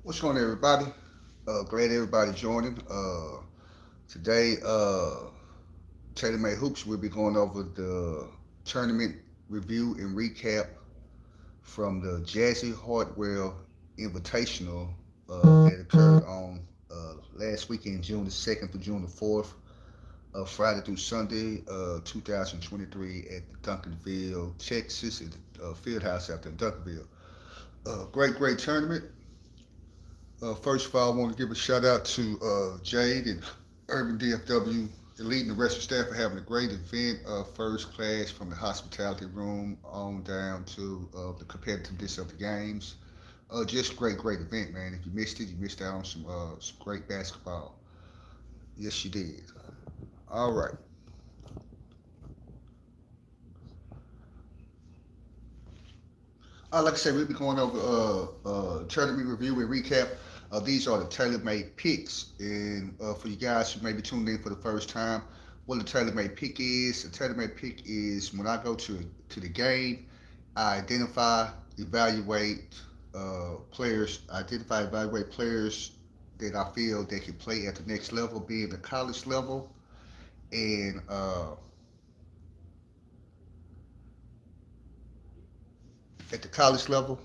What's going on, everybody? Glad everybody joining. Today, Taylor May Hoops, we'll be going over the tournament review and recap from the Jazzy Hartwell Invitational that occurred on last weekend, June the 2nd through June the 4th, Friday through Sunday, 2023 at Duncanville, Texas, at the field house out there in Duncanville. Great tournament. First of all, I want to give a shout out to Jade and Urban DFW, leading the rest of the staff for having a great event. First class from the hospitality room on down to the competitiveness of the games. Just great event, man. If you missed it, you missed out on some great basketball. Yes, you did. All right. Like I said, we'll be going over tournament review and recap. These are the tailor-made picks, and for you guys who may be tuned in for the first time, what a tailor-made pick is. A tailor-made pick is when I go to the game, I evaluate evaluate players that I feel they can play at the next level, being the college level, and at the college level,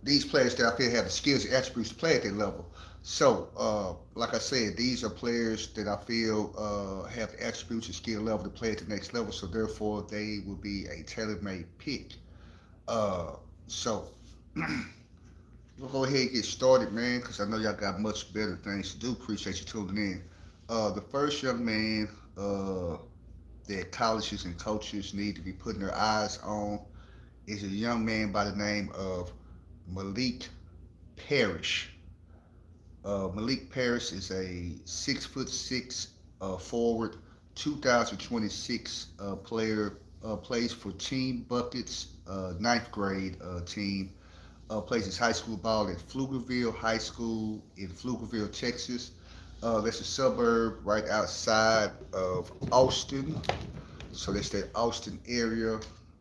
these players that I feel have the skills and attributes to play at that level. So, like I said, these are players that I feel have the attributes and skill level to play at the next level. So, therefore, they will be a tailor-made pick. Uh, so, we'll go ahead and get started, man, because I know y'all got much better things to do. Appreciate you tuning in. The first young man that colleges and coaches need to be putting their eyes on is a young man by the name of Malik Parrish. Malik Parrish is a 6'6" forward, 2026 player. Plays for Team Buckets, ninth grade team. Plays his high school ball at Pflugerville High School in Pflugerville, Texas. That's a suburb right outside of Austin. So that's that Austin area.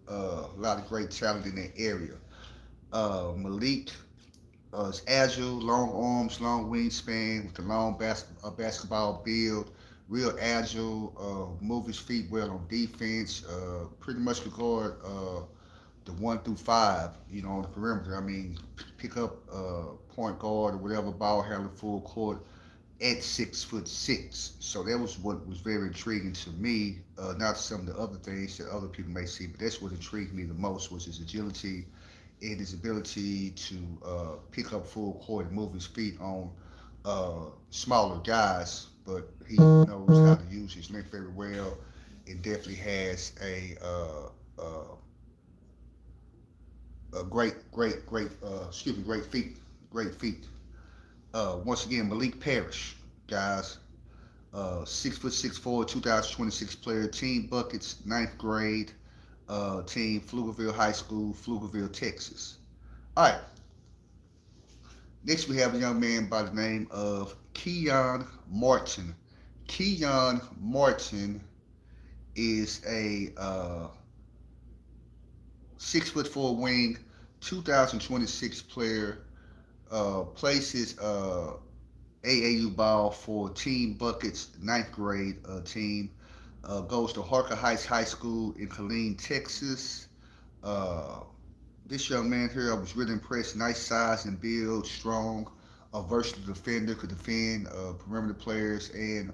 A lot of great talent in that area. Malik is agile, long arms, long wingspan with a long basketball build. Real agile, move his feet well on defense. Pretty much could guard the 1 through 5. On the perimeter. I mean, pick up point guard or whatever ball handler full court at 6'6". So that was what was very intriguing to me. Not some of the other things that other people may see, but that's what intrigued me the most was his agility and his ability to pick up full court and move his feet on smaller guys. But he knows how to use his length very well, and definitely has a great feet. Once again, Malik Parrish, guys. 6'6" forward, 2026 player, Team Buckets, ninth grade, team Pflugerville High School, Pflugerville, Texas. All right. Next, we have a young man by the name of Keon Martin. Keon Martin is a 6'4" wing, 2026 player. Plays his AAU ball for Team Buckets, ninth grade team. Goes to Harker Heights High School in Killeen, Texas. Uh, this young man here, I was really impressed. Nice size and build, strong, a versatile defender, could defend perimeter players and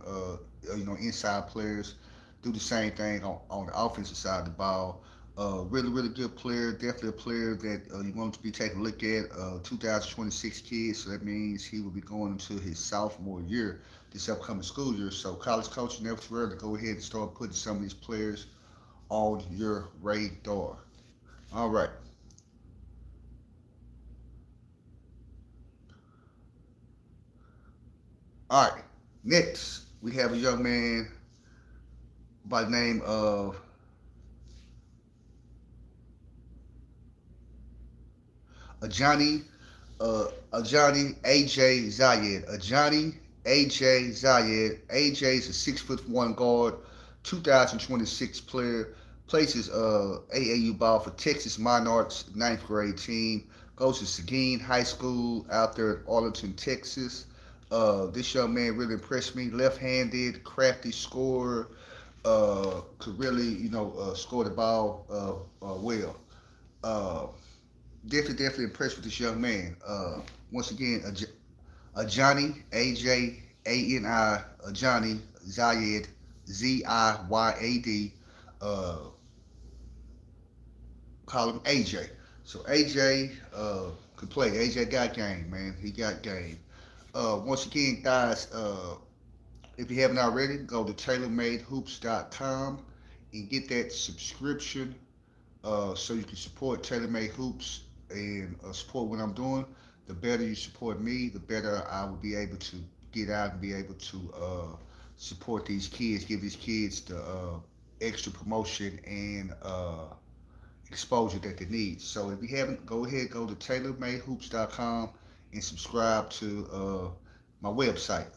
inside players. Do the same thing on the offensive side of the ball. Really good player. Definitely a player that you want to be taking a look at. 2026 kid, so that means he will be going into his sophomore year this upcoming school year. So college coaching never too early to go ahead and start putting some of these players on your radar. All right. All right. Next, we have a young man by the name of Ajani Ajani AJ Zayed. Ajani AJ Zayed. AJ is a 6'1" guard, 2026 player. Places AAU ball for Texas Monarchs ninth grade team. Goes to Seguin High School out there in Arlington, Texas. This young man really impressed me. Left-handed, crafty scorer. Could really, score the ball well. Uh, definitely impressed with this young man. Once again, a Johnny AJANI, a Johnny Zayed Ziyad. Uh, Call him AJ. So AJ could play. AJ got game, man. He got game. Once again, guys, if you haven't already, go to TaylorMadeHoops.com and get that subscription so you can support TaylorMade Hoops and support what I'm doing. The better you support me, the better I will be able to get out and be able to support these kids, give these kids the extra promotion and exposure that they need. So if you haven't, go ahead, go to TaylorMadeHoops.com and subscribe to my website,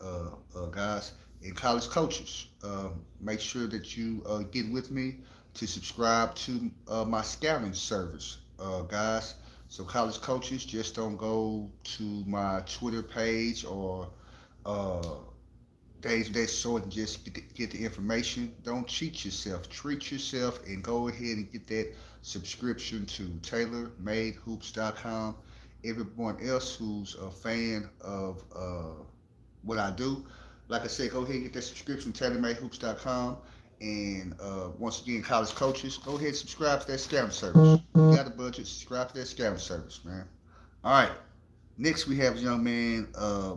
guys. And college coaches, make sure that you get with me to subscribe to my scouting service, guys. So college coaches, just don't go to my Twitter page or uh, days of that sort and just get the information. Don't cheat yourself. Treat yourself and go ahead and get that subscription to TaylorMadeHoops.com. Everyone else who's a fan of what I do, like I said, go ahead and get that subscription to TaylorMadeHoops.com. And once again, college coaches, go ahead and subscribe to that scouting service. You got a budget, subscribe to that scouting service, man. All right. Next, we have a young man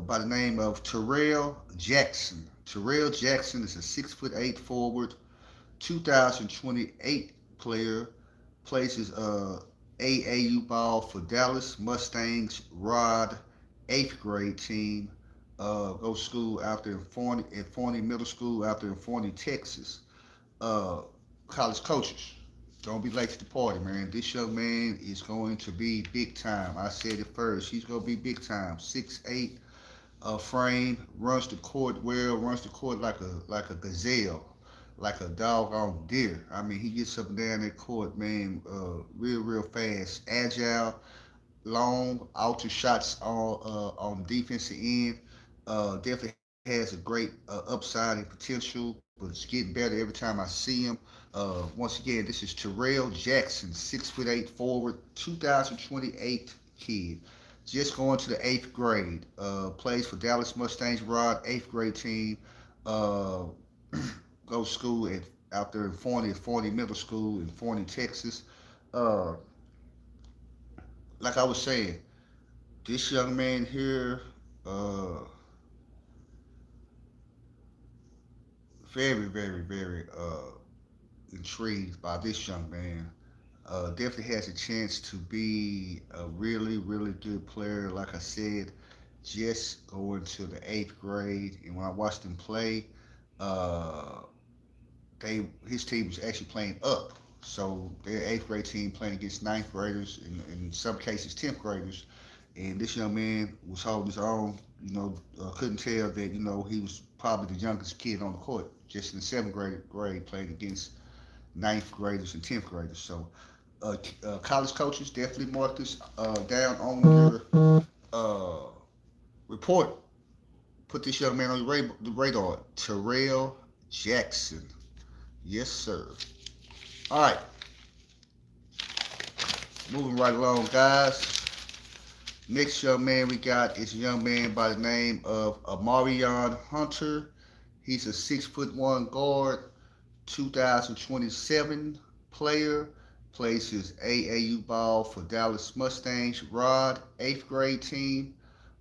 by the name of Terrell Jackson. Terrell Jackson is a 6'8" forward, 2028 player. Plays his AAU ball for Dallas Mustangs Rod eighth grade team. Goes to school out there in Forney Middle School out there in Forney, Texas. uh, College coaches. Don't be late to the party, man. This young man is going to be big time. I said it first. He's going to be big time. 6'8", frame, runs the court well, runs the court like a gazelle, like a doggone deer. I mean, he gets up and down that court, man, real fast, agile, long outer shots on the defensive end. Definitely has a great upside and potential, but it's getting better every time I see him. Once again, this is Terrell Jackson, 6'8" forward, 2028 kid, just going to the eighth grade. Plays for Dallas Mustangs Rod eighth grade team. Uh, Goes to school out there in Forney Middle School in Forney, Texas. Uh, like I was saying, this young man here, uh, very intrigued by this young man. Definitely has a chance to be a really good player. Like I said, just going to the eighth grade, and when I watched him play, uh, they his team was actually playing up. So their eighth grade team playing against ninth graders, and in some cases tenth graders. And this young man was holding his own. Couldn't tell that he was probably the youngest kid on the court, just in the seventh grade playing against ninth graders and tenth graders. So college coaches definitely mark this down on your report. Put this young man on the radar. Terrell Jackson. Yes, sir. All right, moving right along, guys. Next young man we got is a young man by the name of Amarion Hunter. He's a 6'1" guard, 2027 player. Plays his AAU ball for Dallas Mustangs Rod eighth grade team.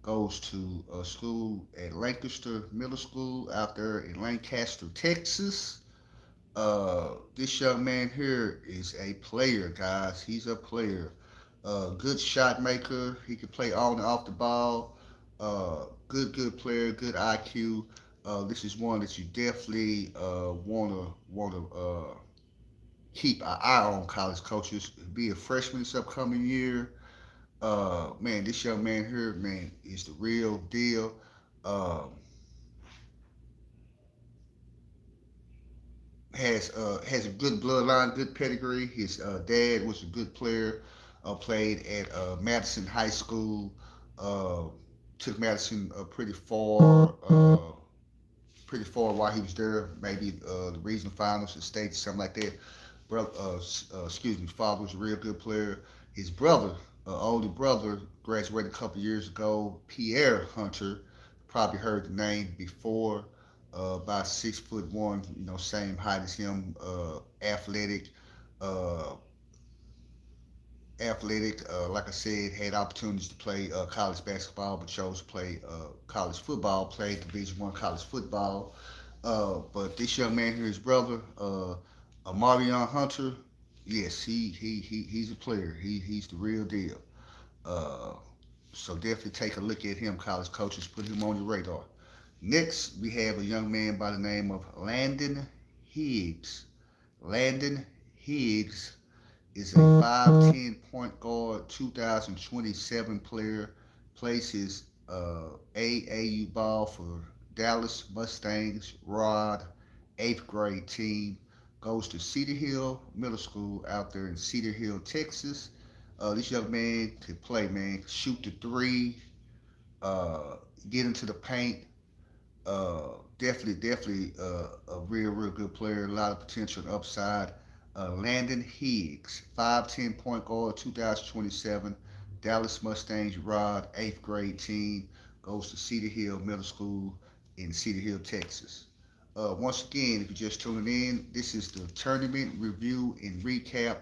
Goes to school at Lancaster Middle School out there in Lancaster, Texas. This young man here is a player, guys. He's a player. Good shot maker. He can play on and off the ball. Good player. Good IQ. This is one that you definitely wanna keep an eye on. College coaches, be a freshman this upcoming year. Man, this young man here, man, is the real deal. Um, has a good bloodline, good pedigree. His dad was a good player. Played at Madison High School. Uh, took Madison pretty far while he was there. Maybe the regional finals, the state, something like that. Brother, excuse me, father was a real good player. His brother, older brother, graduated a couple years ago. Pierre Hunter, probably heard the name before. About 6'1", same height as him. Athletic, uh, like I said, had opportunities to play college basketball, but chose to play college football. Played Division One college football. But this young man here, his brother, Amarion Hunter, yes, he's a player. He's the real deal. Uh, so definitely take a look at him. College coaches put him on your radar. Next, we have a young man by the name of Landon Higgs. Landon Higgs is a 5'10" point guard, 2027 player. Plays his AAU ball for Dallas Mustangs, Rod, 8th grade team. Goes to Cedar Hill Middle School out there in Cedar Hill, Texas. This young man can play, man. Shoot the three, uh, get into the paint, definitely a real good player. A lot of potential and upside. Landon Higgs, 5'10" point guard, 2027. Dallas Mustangs Rod, 8th grade team. Goes to Cedar Hill Middle School in Cedar Hill, Texas. Once again, if you're just tuning in, this is the tournament review and recap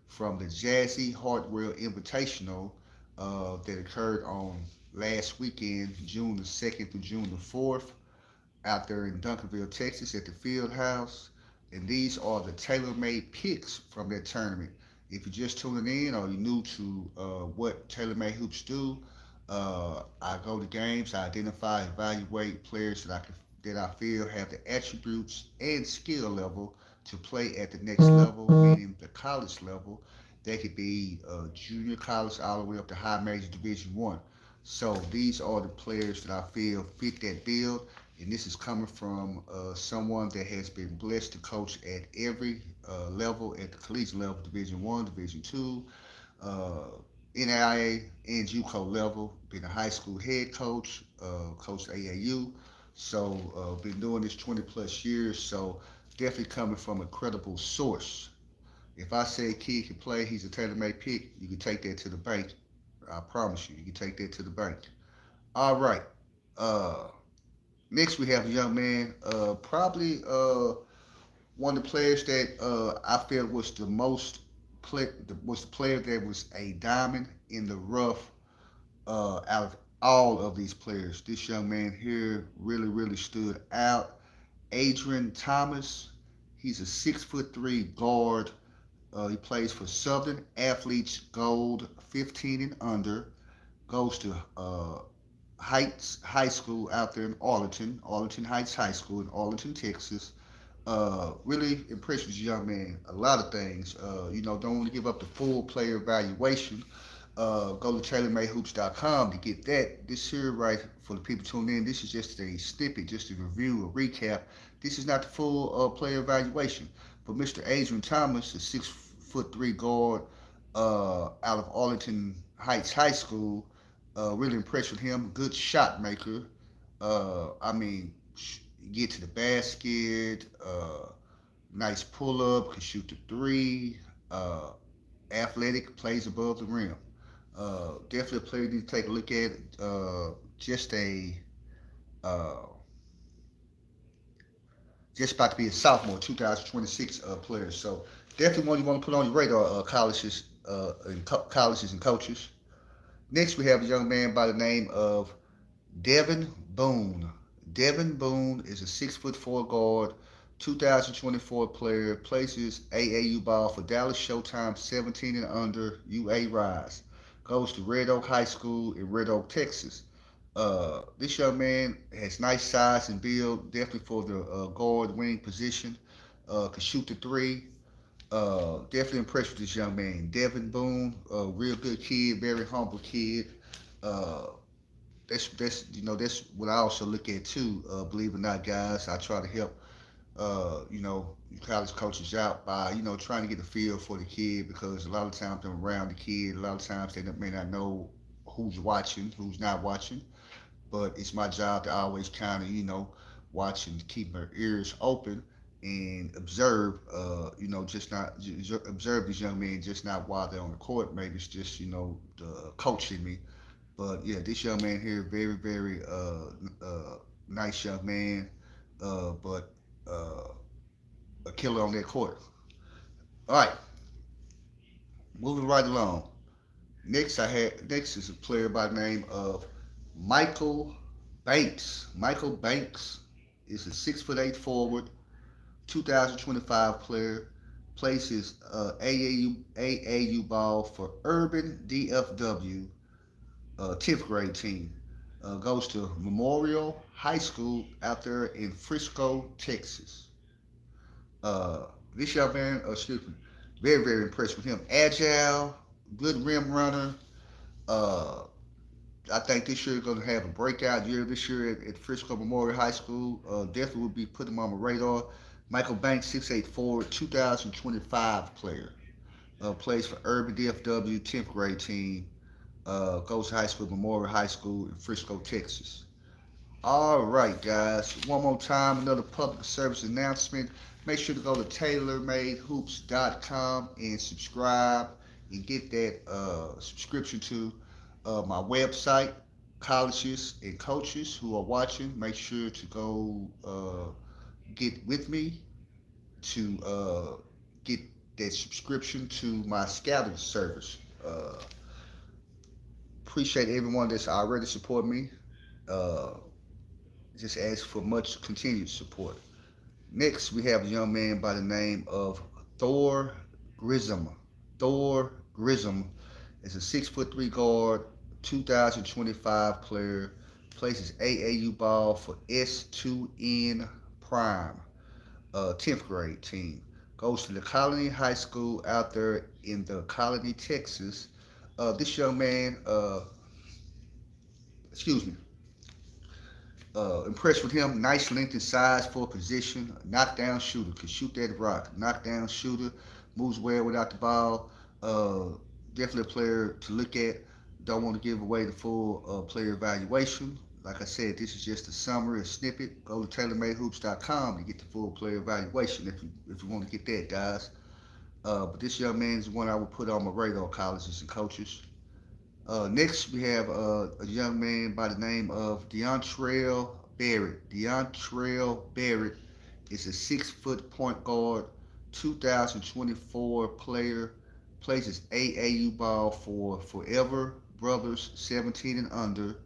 from the Jazzy Hartwell Invitational that occurred on last weekend, June the 2nd through June the 4th out there in Duncanville, Texas at the field house. And these are the tailor-made picks from that tournament. If you're just tuning in or you're new to what tailor-made hoops do, I go to games, I identify, evaluate players that I feel have the attributes and skill level to play at the next level, meaning the college level. They could be junior college all the way up to high major Division One. So these are the players that I feel fit that bill, and this is coming from someone that has been blessed to coach at every level, at the collegiate level, Division One, Division Two, NAIA and JUCO level. Been a high school head coach, coached AAU, so been doing this 20 plus years. So definitely coming from a credible source. If I say a kid can play, he's a tailor-made pick. You can take that to the bank. I promise you, you can take that to the bank. All right. Uh, Next, we have a young man, probably one of the players that I feel was the most was the player that was a diamond in the rough out of all of these players. This young man here really stood out. Adrian Thomas. He's a 6'3" guard. He plays for Southern Athletes Gold, 15 and under. Goes to Heights High School out there in Arlington Heights High School in Arlington, Texas. Really impressed with this young man. A lot of things. Don't want to give up the full player evaluation. Go to TaylorMadeHoops.com to get that. This here, right, for the people tuning in, this is just a snippet, just a review, a recap. This is not the full player evaluation. But Mr. Adrian Thomas, a 6'3" guard out of Arlington Heights High School, really impressed with him. Good shot maker. I mean, get to the basket. Nice pull up. Can shoot the three. Athletic. Plays above the rim. Definitely a player you need to take a look at. Just a uh, just about to be a sophomore, 2026 player. So definitely one you want to put on your radar. Colleges and coaches. Next, we have a young man by the name of Devin Boone. Devin Boone is a 6'4" guard, 2024 player, places AAU ball for Dallas Showtime 17 and under UA Rise. Goes to Red Oak High School in Red Oak, Texas. This young man has nice size and build, definitely for the guard wing position. Can shoot the three. Definitely impressed with this young man, Devin Boone. Real good kid, very humble kid. Uh, that's what I also look at too. Believe it or not, guys, I try to help. college coaches out by, trying to get a feel for the kid because a lot of times they're around the kid. A lot of times they may not know who's watching, who's not watching. But it's my job to always kind of, watch and keep my ears open and observe, just not observe these young men, just not while they're on the court. Maybe it's just, the coach in me. But yeah, this young man here, very, very nice young man, but uh, a killer on that court. All right, moving right along. Next is a player by the name of Michael Banks. Michael Banks is a 6'8" forward, 2025 player. Plays his AAU ball for Urban DFW 10th grade team. Goes to Memorial High School out there in Frisco, Texas. Uh, this young man, excuse me, very, very impressed with him. Agile, good rim runner. Uh, I think this year going to have a breakout year this year at Frisco Memorial High School. Definitely will be putting him on the radar. Michael Banks, 6'8" forward, 2025 player. Plays for Urban DFW 10th grade team. Goes to high school, Memorial High School in Frisco, Texas. All right, guys. One more time, another public service announcement. Make sure to go to tailormadehoops.com and subscribe and get that subscription to my website. Colleges and coaches who are watching, make sure to go get with me to get that subscription to my scouting service. Uh, Appreciate everyone that's already supported me. Uh, just ask for much continued support. Next, we have a young man by the name of Thor Grissom. Thor Grissom is a 6'3" guard, 2025 player. Plays his AAU ball for S2N Prime, 10th grade team. Goes to the Colony High School out there in the Colony, Texas. This young man, excuse me, impressed with him. Nice length and size for a position. Knockdown shooter. Can shoot that rock. Knockdown shooter. Moves well without the ball. Definitely a player to look at. Don't want to give away the full player evaluation. Like I said, this is just a summary, a snippet. Go to tailormadehoops.com to get the full player evaluation if you want to get that, guys. But this young man is one I would put on my radar, colleges and coaches. Next, we have a young man by the name of DeAntrell Barrett. DeAntrell Barrett is a 6-foot point guard, 2024 player. Plays his AAU ball for Forever Brothers 17 and under.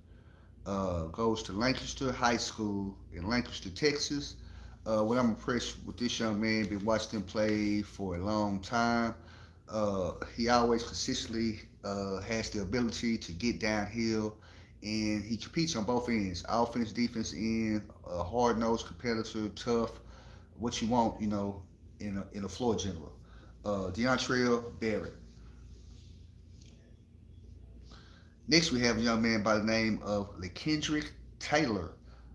Goes to Lancaster High School in Lancaster, Texas. What I'm impressed with this young man, been watching him play for a long time. He always consistently has the ability to get downhill, and he competes on both ends, offense, defense end, a hard-nosed competitor, tough, what you want, in a floor general. DeAntrell Barrett. Next, we have a young man by the name of LeKendrick Taylor,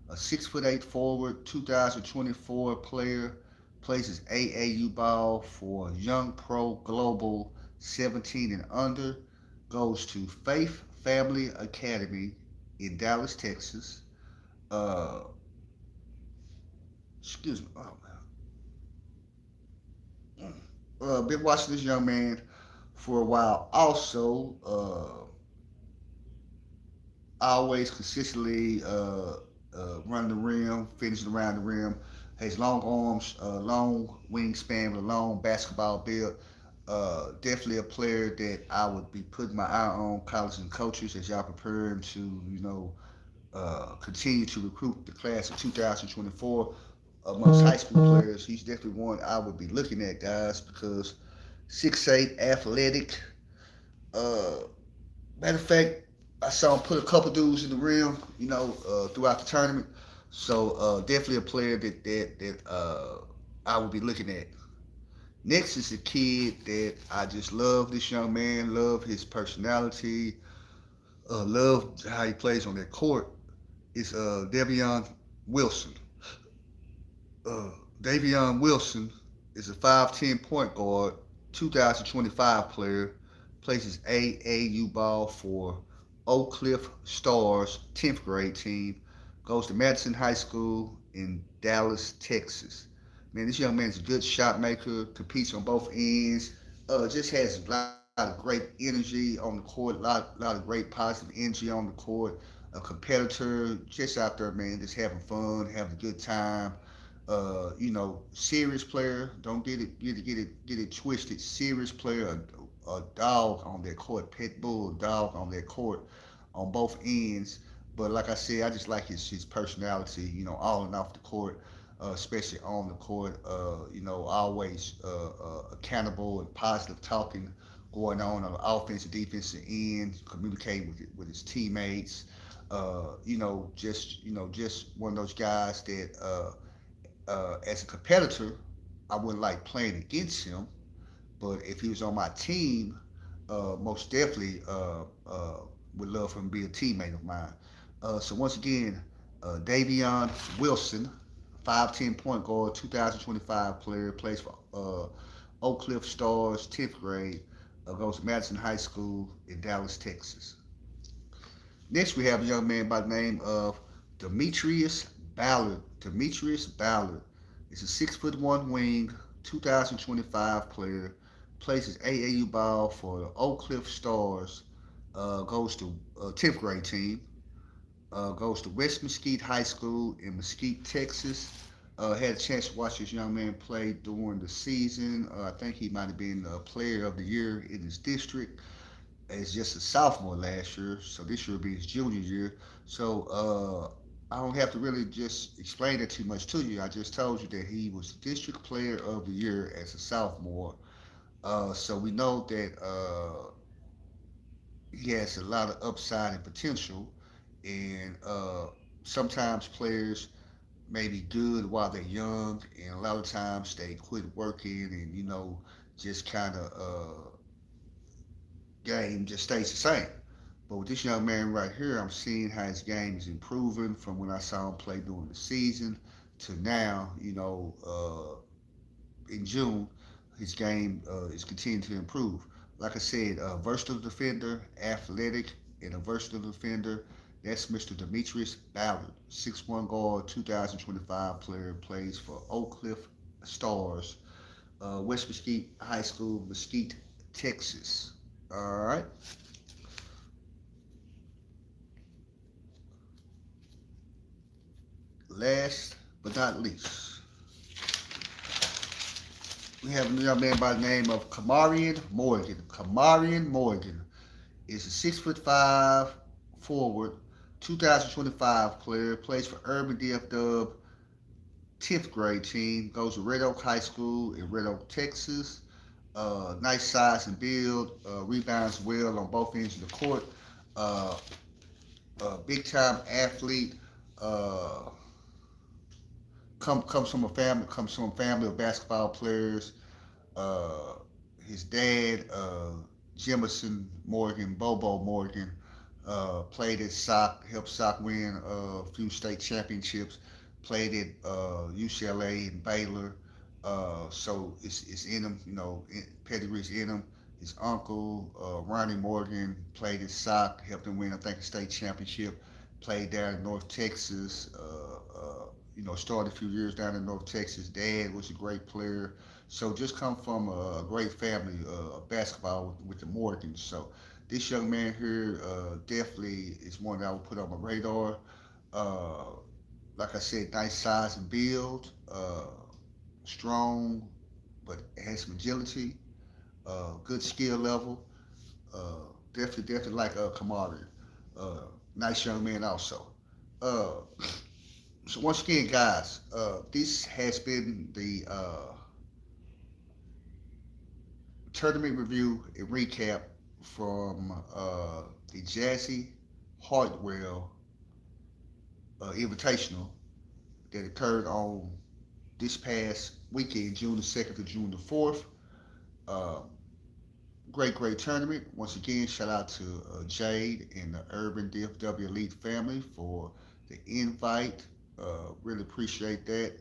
a 6'8" forward, 2024 player. Plays his AAU ball for Young Pro Global 17 and under. Goes to Faith Family Academy in Dallas, Texas. Uh, excuse me. Oh, man. Been watching this young man for a while. Also, always consistently running the rim, finishing around the rim. Has long arms, long wingspan with a long basketball build. Definitely a player that I would be putting my eye on, colleges and coaches, as y'all preparing to, continue to recruit the class of 2024 amongst high school players. He's definitely one I would be looking at, guys, because 6'8", athletic. Uh, Matter of fact, I saw him put a couple dudes in the rim, throughout the tournament. So definitely a player that I would be looking at. Next is a kid that I just love. This young man, love his personality, love how he plays on that court. It's Devion Wilson. Davion Wilson is a 5'10" point guard, 2025 player, plays his AAU ball for Oak Cliff Stars 10th grade team, goes to Madison High School in Dallas, Texas. Man, this young man's a good shot maker, competes on both ends, just has a lot of great energy on the court, a lot of great positive energy on the court. A competitor, just out there, man, just having fun, having a good time. Serious player. Don't get it twisted. Serious player, a dog on that court, pit bull dog on that court, on both ends. But like I said, I just like his personality. On and off the court, especially on the court. Always accountable and positive talking going on the offensive, defensive end, communicating with his teammates. Just one of those guys that as a competitor, I wouldn't like playing against him. But if he was on my team, most definitely would love for him to be a teammate of mine. So once again, Davion Wilson, 5'10" point guard, 2025 player, plays for Oak Cliff Stars, 10th grade, goes to Madison High School in Dallas, Texas. Next, we have a young man by the name of Demetrius Ballard. Demetrius Ballard is a 6'1" wing, 2025 player. Plays his AAU ball for the Oak Cliff Stars. Goes to 10th grade team. Goes to West Mesquite High School in Mesquite, Texas. Had a chance to watch this young man play during the season. I think he might have been player of the year in his district as just a sophomore last year, so this year will be his junior year. So I don't have to really just explain it too much to you. I just told you that he was district player of the year as a sophomore. So we know that he has a lot of upside and potential, and sometimes players may be good while they're young, and a lot of times they quit working and just kind of game just stays the same. But with this young man right here, I'm seeing how his game is improving from when I saw him play during the season to now. In June, his game is continuing to improve. Like I said, versatile defender, athletic, and a versatile defender. That's Mr. Demetrius Ballard, 6'1" guard, 2025 player, plays for Oak Cliff Stars, West Mesquite High School, Mesquite, Texas. All right. Last but not least, we have a young man by the name of Kamarian Morgan. Kamarian Morgan is a 6'5" forward, 2025 player, plays for Urban DFW 10th grade team, goes to Red Oak High School in Red Oak, Texas. Nice size and build, rebounds well on both ends of the court. Uh, Big time athlete. Uh, comes from a family of basketball players. Uh, his dad, Jemison Morgan, Bobo Morgan, played at SOC, helped SOC win a few state championships. Played at UCLA and Baylor. So it's in him, pedigree's in him. His uncle, Ronnie Morgan, played at SOC, helped him win, I think, a state championship. Played down in North Texas. Started a few years down in North Texas. Dad was a great player. So just come from a great family of basketball with the Morgans. So this young man here definitely is one that I would put on my radar. Uh, like I said, nice size and build, strong, but has some agility, good skill level. Definitely like Kamari. Uh, Nice young man also. Uh, so once again, guys, this has been the tournament review and recap from the Jazzy Hartwell Invitational that occurred on this past weekend, June the 2nd to June the 4th. Uh, great tournament. Once again, shout out to Jade and the Urban DFW Elite family for the invite. Really appreciate that.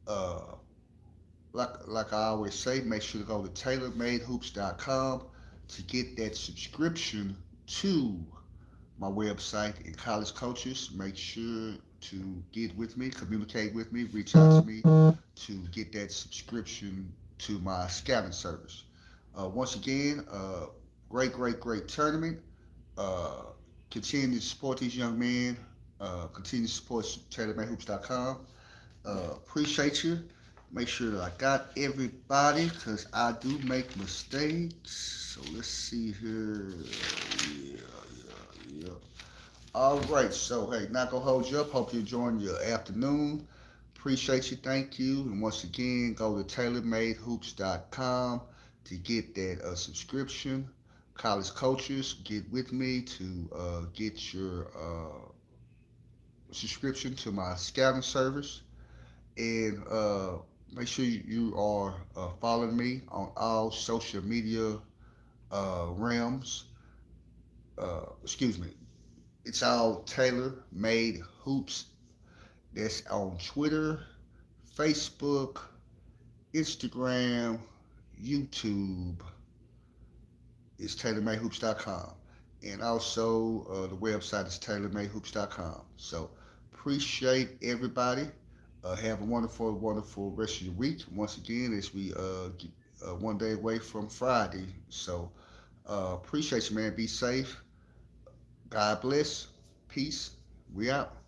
Uh, like I always say, make sure to go to tailormadehoops.com to get that subscription to my website. And college coaches, make sure to get with me, communicate with me, reach out to me to get that subscription to my scouting service. Once again, great tournament. Uh, Continue to support these young men. Continue to support TaylorMadeHoops.com. Appreciate you. Make sure that I got everybody because I do make mistakes. So let's see here. Yeah. All right. So, hey, not going to hold you up. Hope you're enjoying your afternoon. Appreciate you. Thank you. And once again, go to TaylorMadeHoops.com to get that subscription. College coaches, get with me to get your subscription to my scouting service. And make sure you are following me on all social media realms. Excuse me. It's all Taylor Made Hoops. That's on Twitter, Facebook, Instagram, YouTube. It's TaylorMadeHoops.com. And also the website is TaylorMadeHoops.com. So appreciate everybody. Have a wonderful rest of your week. Once again, as we get, one day away from Friday. So appreciate you, man. Be safe. God bless. Peace. We out.